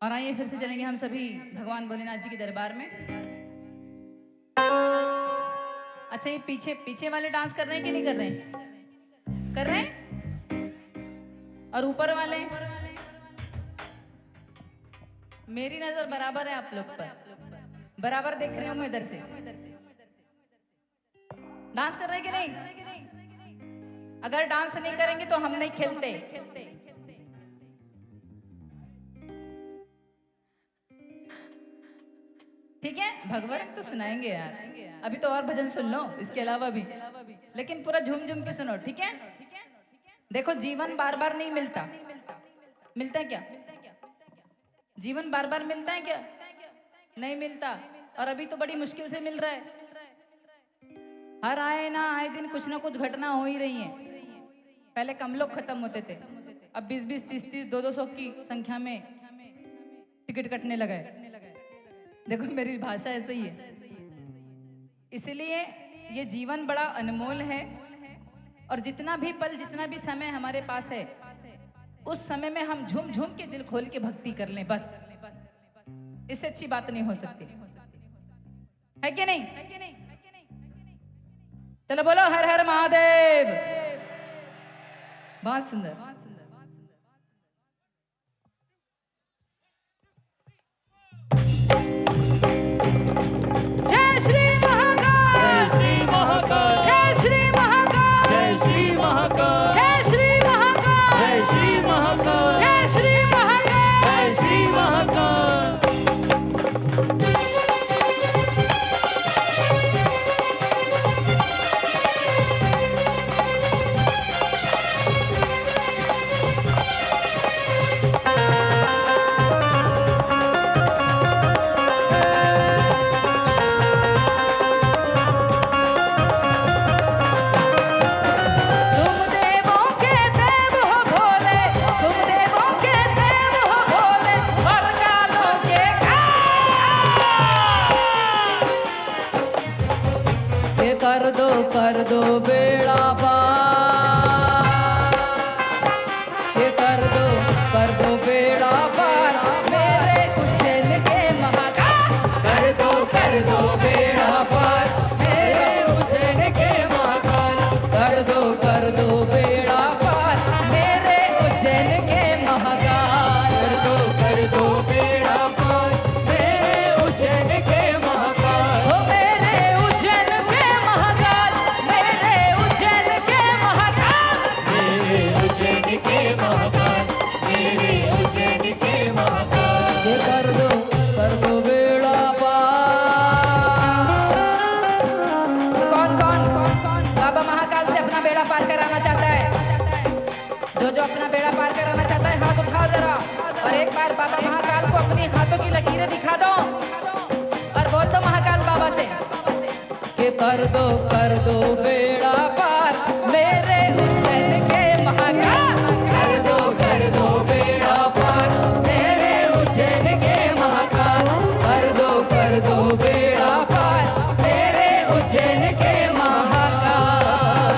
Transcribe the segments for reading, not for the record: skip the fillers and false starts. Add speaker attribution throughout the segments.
Speaker 1: और आइए फिर से चलेंगे हम सभी भगवान भोलेनाथ जी के दरबार में। अच्छा, ये पीछे पीछे वाले डांस कर रहे हैं कि नहीं कर रहे हैं? कर रहे हैं। और ऊपर वाले? मेरी नजर बराबर है आप लोग पर, बराबर देख रही हूं मैं इधर से। डांस कर रहे हैं कि नहीं? अगर डांस नहीं करेंगे तो हम नहीं खेलते। ठीक है, भगवान तो सुनाएंगे यार, अभी तो और भजन सुन लो इसके अलावा भी, लेकिन पूरा झूम झूम के सुनो, ठीक है? देखो, जीवन बार बार नहीं मिलता। मिलता है क्या? जीवन बार बार मिलता है क्या? नहीं मिलता। और अभी तो बड़ी मुश्किल से मिल रहा है। हर आए ना आए दिन कुछ ना कुछ घटना हो ही रही है। पहले कम लोग खत्म होते थे, अब 20-20, 30-30, 200 की संख्या में टिकट कटने लगा है। देखो, मेरी भाषा ऐसे ही है। इसलिए ये जीवन बड़ा अनमोल है, और जितना भी पल, जितना भी समय हमारे पास है, उस समय में हम झूम झूम के दिल खोल के भक्ति कर लें, बस। इससे अच्छी बात नहीं हो सकती, है कि नहीं? चलो बोलो हर हर महादेव। बहुत सुंदर। जय श्री महाकाल, जय श्री महाकाल, जय श्री महाकाल, जय श्री महाकाल, जय श्री महाकाल, जय श्री महाकाल, जय श्री महाकाल, जय श्री महाकाल। कर दो बेड़ा पार, ये कर दो बेड़ा पार, मेरे उज्जैन के महाकाल। कर दो बेड़ा पार, मेरे उज्जैन के महाकाल। कर दो बेड़ा पार, मेरे उज्जैन के महाकाल। कर दो बेड़ा पार, मेरे उज्जैन के महाकाल। हो मेरे उज्जैन के महाकाल, मेरे उज्जैन के महाकाल, मेरे उज्जैन के महाकाल, मेरे उज्जैन के महाकाल। ये कर दो बेड़ा पार। कौन बाबा महाकाल से अपना बेड़ा पार कराना चाहता है? जो अपना बेड़ा पार कराना चाहता है, हाथ उठाओ जरा, और एक बार बाबा महाकाल को अपनी हाथों की लकीरें दिखा दो, और बोल दो महाकाल बाबा से कि कर दो बेड़ा पार, मेरे उज्जैन के महाकाल। कर दो बेड़ा पार, मेरे उज्जैन के महाकाल। कर दो बेड़ा पार, मेरे उज्जैन के महाकाल।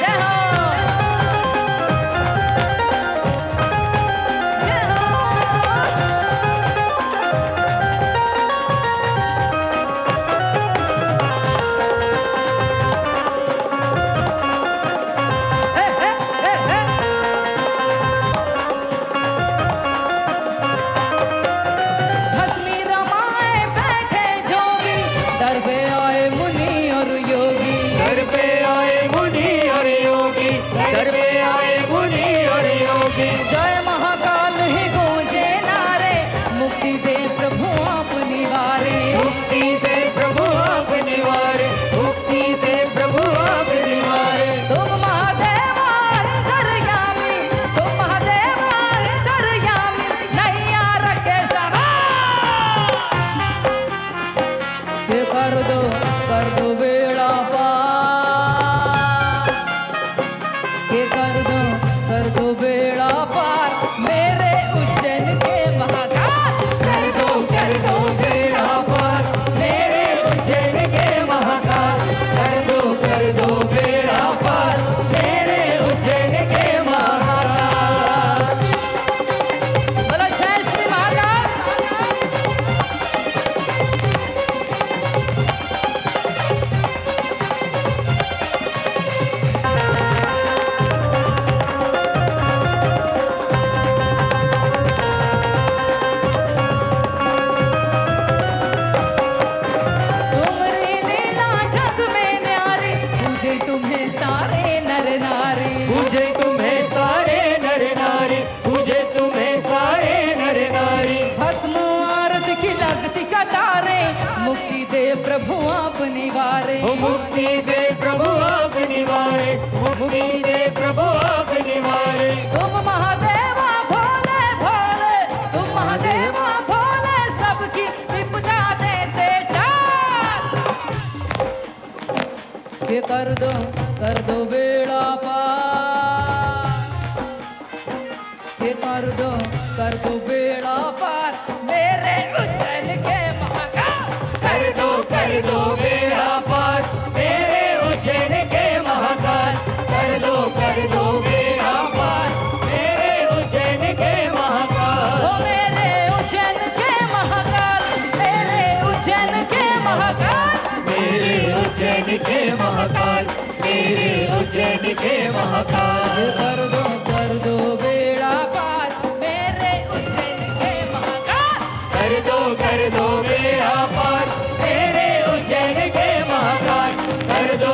Speaker 1: जय हो, जय हो। भस्मी रमाए बैठे जोगी, दर पे आए मुनि और योगी।
Speaker 2: दर पे आए मुनि और योगी, दर पे आए मुनि और योगी।
Speaker 1: जय महाकाल ही गूंजे नारे, मुक्ति दे प्रभु आप निवारे।
Speaker 2: मुक्ति से प्रभु आप निवारे, मुक्ति से प्रभु आप निवारे।
Speaker 1: तुम महादेव अंतर्यामी, तुम महादेव अंतर्यामी, नैया रखे सवार। ये कर दो बेड़ा पार, ये कर दो बेड़ा पार, मेरे उज्जैन के महाकाल।
Speaker 2: कर दो बेड़ा पार, मेरे उज्जैन के महाकाल।
Speaker 1: निवारे
Speaker 2: ओ मुक्ति दे प्रभु आप निवारे, मुक्ति दे प्रभु आप निवारे।
Speaker 1: तुम महादेवा भोले भोले, तुम महादेवा भोले, सबकी विपदा देते टाल। के कर दो बेड़ा पार, के कर दो बेड़ा पार मेरे उज्जैन के महाकाल।
Speaker 2: कर दो बेड़ा पार मेरे उज्जैन के महाकाल, कर दो बेड़ा पार मेरे उज्जैन के महाकाल।
Speaker 1: ओ मेरे उज्जैन के महाकाल, मेरे उज्जैन के महाकाल,
Speaker 2: मेरे उज्जैन के महाकाल, मेरे उज्जैन के महाकाल।
Speaker 1: ये कर दो बेड़ा पार मेरे उज्जैन के महाकाल।
Speaker 2: कर दो बेड़ा पार मेरे उज्जैन के महाकाल, कर दो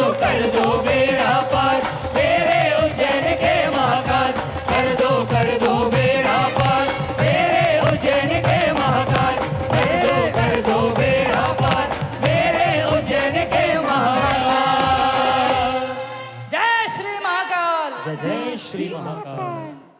Speaker 2: बेड़ा पार मेरे उज्जैन के महाकाल, कर दो बेड़ा पार मेरे उज्जैन के महाकाल, कर दो बेड़ा पार मेरे उज्जैन के महाकाल।
Speaker 1: जय श्री महाकाल।
Speaker 2: जय श्री महाकाल।